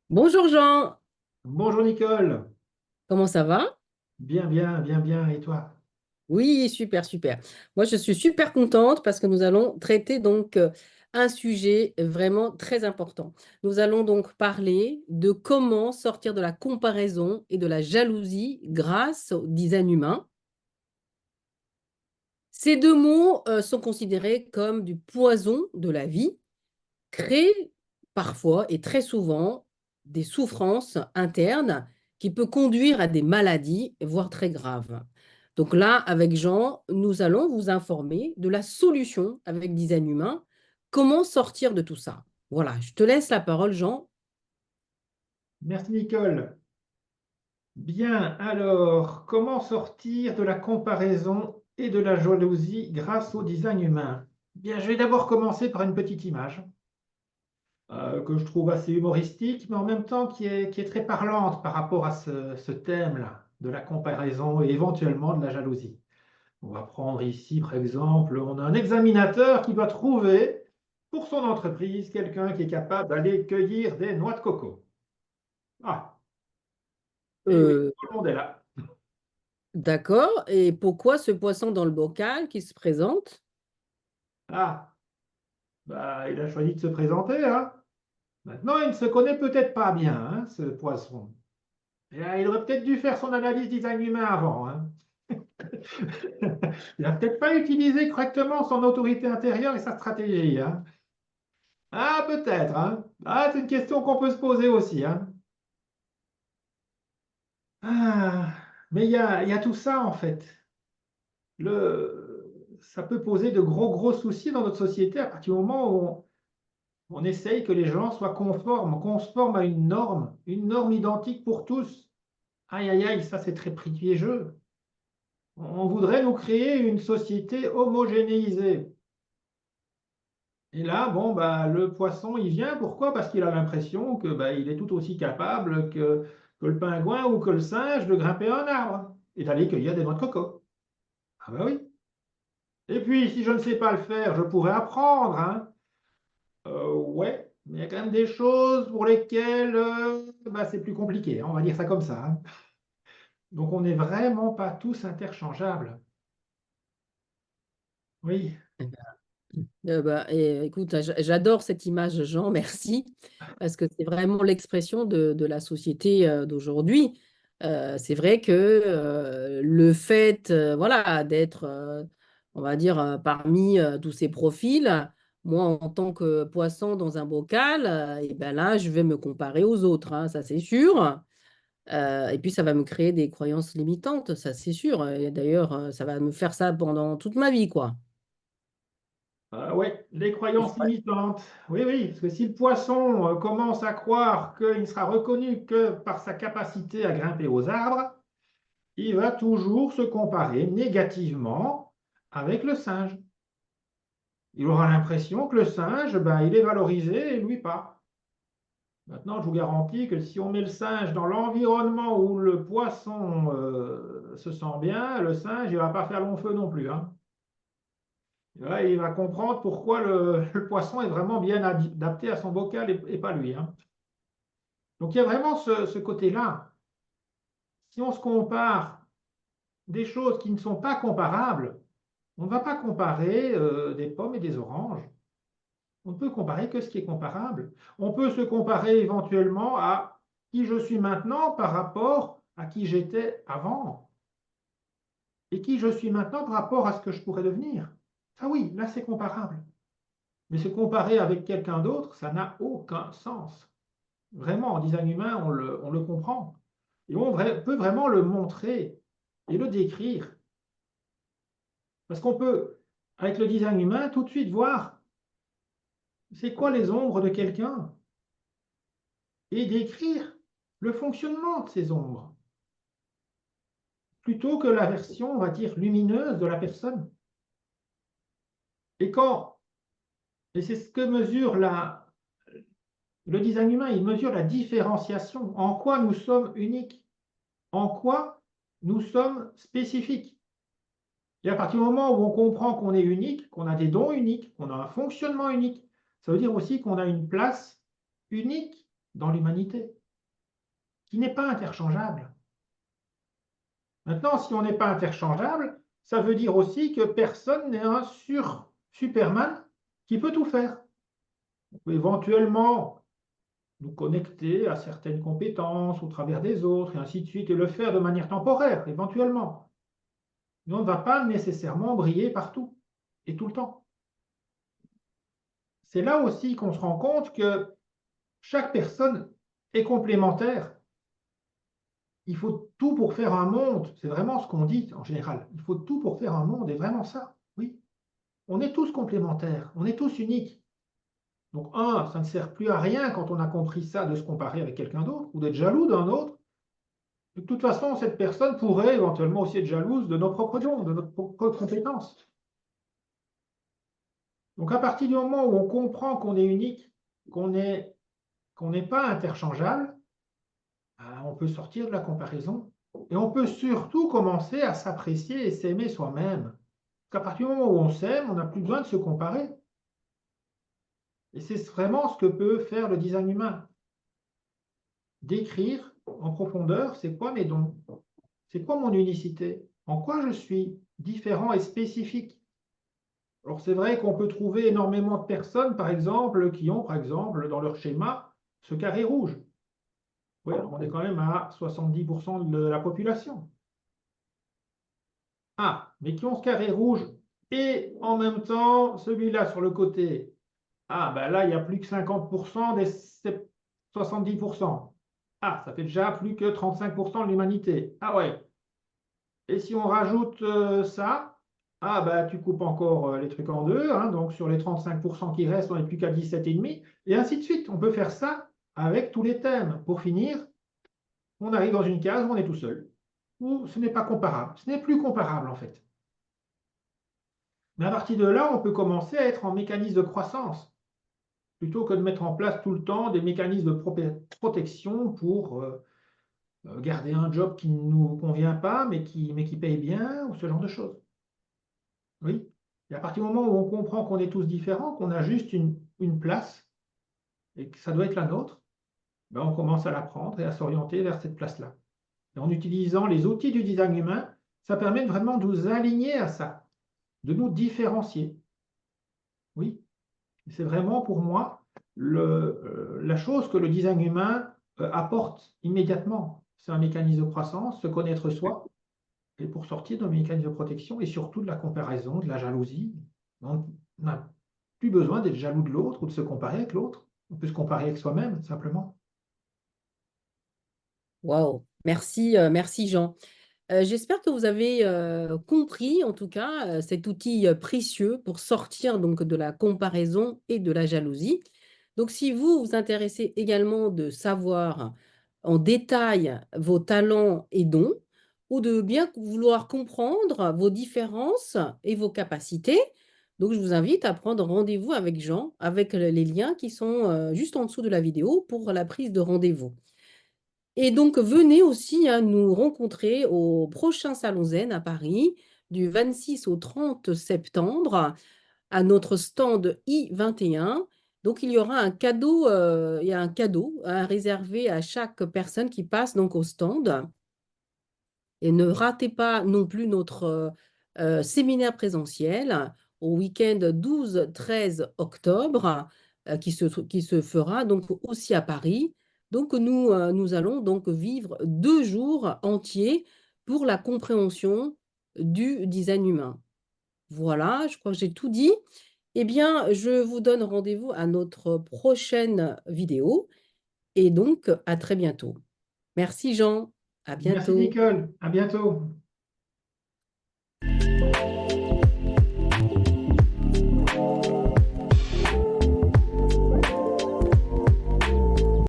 Bonjour Jean, Bonjour Nicole, comment ça va? bien, bien, bien, bien, et toi? Oui, super, super. Moi, je suis super contente parce que nous allons traiter un sujet vraiment très important. Nous allons donc parler de comment sortir de la comparaison et de la jalousie grâce au design humain. Ces deux mots sont considérés comme du poison de la vie, créent parfois et très souvent des souffrances internes qui peuvent conduire à des maladies, voire très graves. Donc là, avec Jean, nous allons vous informer de la solution avec Design Humain. Comment sortir de tout ça? Voilà, je te laisse la parole, Jean. Merci Nicole. Bien, alors, comment sortir de la comparaison et de la jalousie grâce au design humain? Bien, je vais d'abord commencer par une petite image que je trouve assez humoristique, mais en même temps qui est très parlante par rapport à ce thème-là, de la comparaison et éventuellement de la jalousie. On va prendre ici, par exemple, on a un examinateur qui doit trouver pour son entreprise quelqu'un qui est capable d'aller cueillir des noix de coco. Ah, et oui, Euh, tout le monde est là. d'accord. Et pourquoi ce poisson dans le bocal qui se présente? Ah, bah, il a choisi de se présenter, hein. Maintenant, il ne se connaît peut-être pas bien, hein, ce poisson. Et, il aurait peut-être dû faire son analyse design humain avant, hein. Il n'a peut-être pas utilisé correctement son autorité intérieure et sa stratégie, hein. Ah, peut-être, hein. Ah, c'est une question qu'on peut se poser aussi, hein. Ah, mais il y a tout ça, en fait. Ça peut poser de gros, gros soucis dans notre société à partir du moment où on essaye que les gens soient conformes, conformes à une norme identique pour tous. Aïe, aïe, aïe, ça c'est très piégeux. On voudrait nous créer une société homogénéisée. Et là, bon, bah, le poisson, il vient, pourquoi? Parce qu'il a l'impression que bah, il est tout aussi capable que le pingouin ou que le singe de grimper un arbre et d'aller cueillir des noix de coco. Ah bah oui. Et puis, si je ne sais pas le faire, je pourrais apprendre, hein. Ouais, mais il y a quand même des choses pour lesquelles bah, c'est plus compliqué, hein, on va dire ça comme ça, hein. Donc on n'est vraiment pas tous interchangeables. Oui. Écoute, j'adore cette image, Jean, merci, parce que c'est vraiment l'expression de la société d'aujourd'hui. C'est vrai que le fait voilà, d'être, on va dire, parmi tous ces profils, moi, en tant que poisson dans un bocal, et ben là, je vais me comparer aux autres, hein, ça c'est sûr. Et puis, ça va me créer des croyances limitantes, ça c'est sûr. Et d'ailleurs, ça va me faire ça pendant toute ma vie, quoi. Ouais, les croyances limitantes. Oui, oui, parce que si le poisson commence à croire qu'il ne sera reconnu que par sa capacité à grimper aux arbres, il va toujours se comparer négativement avec le singe. Il aura l'impression que le singe, ben, il est valorisé et lui pas. Maintenant, je vous garantis que si on met le singe dans l'environnement où le poisson se sent bien, le singe, il ne va pas faire long feu non plus, hein. Et là, il va comprendre pourquoi le poisson est vraiment bien adapté à son bocal et pas lui, hein. Donc il y a vraiment ce côté-là. Si on se compare des choses qui ne sont pas comparables, on ne va pas comparer des pommes et des oranges. On ne peut comparer que ce qui est comparable. On peut se comparer éventuellement à qui je suis maintenant par rapport à qui j'étais avant et qui je suis maintenant par rapport à ce que je pourrais devenir. Ah oui, là c'est comparable. Mais se comparer avec quelqu'un d'autre, ça n'a aucun sens. Vraiment, en design humain, on le comprend. Et on peut vraiment le montrer et le décrire. Parce qu'on peut, avec le design humain, tout de suite voir c'est quoi les ombres de quelqu'un et décrire le fonctionnement de ces ombres, plutôt que la version, on va dire, lumineuse de la personne. Et quand, et c'est ce que mesure le design humain, il mesure la différenciation, en quoi nous sommes uniques, en quoi nous sommes spécifiques. Et à partir du moment où on comprend qu'on est unique, qu'on a des dons uniques, qu'on a un fonctionnement unique, ça veut dire aussi qu'on a une place unique dans l'humanité, qui n'est pas interchangeable. Maintenant, si on n'est pas interchangeable, ça veut dire aussi que personne n'est un Superman qui peut tout faire. On peut éventuellement nous connecter à certaines compétences au travers des autres, et ainsi de suite, et le faire de manière temporaire, éventuellement. Mais on ne va pas nécessairement briller partout et tout le temps. C'est là aussi qu'on se rend compte que chaque personne est complémentaire. Il faut tout pour faire un monde. C'est vraiment ce qu'on dit en général. Il faut tout pour faire un monde, et vraiment ça, oui. On est tous complémentaires, on est tous uniques. Donc, ça ne sert plus à rien quand on a compris ça de se comparer avec quelqu'un d'autre ou d'être jaloux d'un autre. De toute façon, cette personne pourrait éventuellement aussi être jalouse de nos propres dons, de notre propre compétence. Donc, à partir du moment où on comprend qu'on est unique, qu'on n'est pas interchangeable, on peut sortir de la comparaison et on peut surtout commencer à s'apprécier et s'aimer soi-même. Parce qu'à partir du moment où on s'aime, on n'a plus besoin de se comparer. Et c'est vraiment ce que peut faire le design humain. Décrire en profondeur, c'est quoi mes dons? C'est quoi mon unicité? En quoi je suis différent et spécifique? Alors c'est vrai qu'on peut trouver énormément de personnes, par exemple, qui ont, par exemple, dans leur schéma, ce carré rouge. Oui, alors on est quand même à 70% de la population. Ah, mais qui ont ce carré rouge et en même temps celui-là sur le côté. Ah, ben là, il y a plus que 50% des 70%. Ah, ça fait déjà plus que 35% de l'humanité. Ah ouais. Et si on rajoute ça, ah bah tu coupes encore les trucs en deux, hein, donc sur les 35% qui restent, on n'est plus qu'à 17,5, et ainsi de suite. On peut faire ça avec tous les thèmes. Pour finir, on arrive dans une case où on est tout seul, où ce n'est pas comparable. Ce n'est plus comparable en fait. Mais à partir de là, on peut commencer à être en mécanisme de croissance, plutôt que de mettre en place tout le temps des mécanismes de protection pour garder un job qui ne nous convient pas, mais qui paye bien, ou ce genre de choses. Oui. Et à partir du moment où on comprend qu'on est tous différents, qu'on a juste une place, et que ça doit être la nôtre, ben on commence à la prendre et à s'orienter vers cette place-là. Et en utilisant les outils du design humain, ça permet vraiment de nous aligner à ça, de nous différencier. Oui. C'est vraiment pour moi la chose que le design humain apporte immédiatement. C'est un mécanisme de croissance, se connaître soi, et pour sortir d'un mécanisme de protection et surtout de la comparaison, de la jalousie. On n'a plus besoin d'être jaloux de l'autre ou de se comparer avec l'autre. On peut se comparer avec soi-même, simplement. Waouh, merci, merci Jean. J'espère que vous avez compris, en tout cas, cet outil précieux pour sortir donc de la comparaison et de la jalousie. Donc, si vous vous intéressez également de savoir en détail vos talents et dons, ou de bien vouloir comprendre vos différences et vos capacités, donc je vous invite à prendre rendez-vous avec Jean, avec les liens qui sont juste en dessous de la vidéo pour la prise de rendez-vous. Et donc, venez aussi nous rencontrer au prochain Salon Zen à Paris, du 26 au 30 septembre, à notre stand I21. Donc, il y aura un cadeau, il y a un cadeau réservé à chaque personne qui passe donc au stand. Et ne ratez pas non plus notre séminaire présentiel au week-end 12-13 octobre qui se fera donc aussi à Paris. Donc nous allons donc vivre 2 jours entiers pour la compréhension du design humain. Voilà, je crois que j'ai tout dit. Eh bien, je vous donne rendez-vous à notre prochaine vidéo et donc à très bientôt. Merci Jean, à Merci bientôt. Nicole, à bientôt.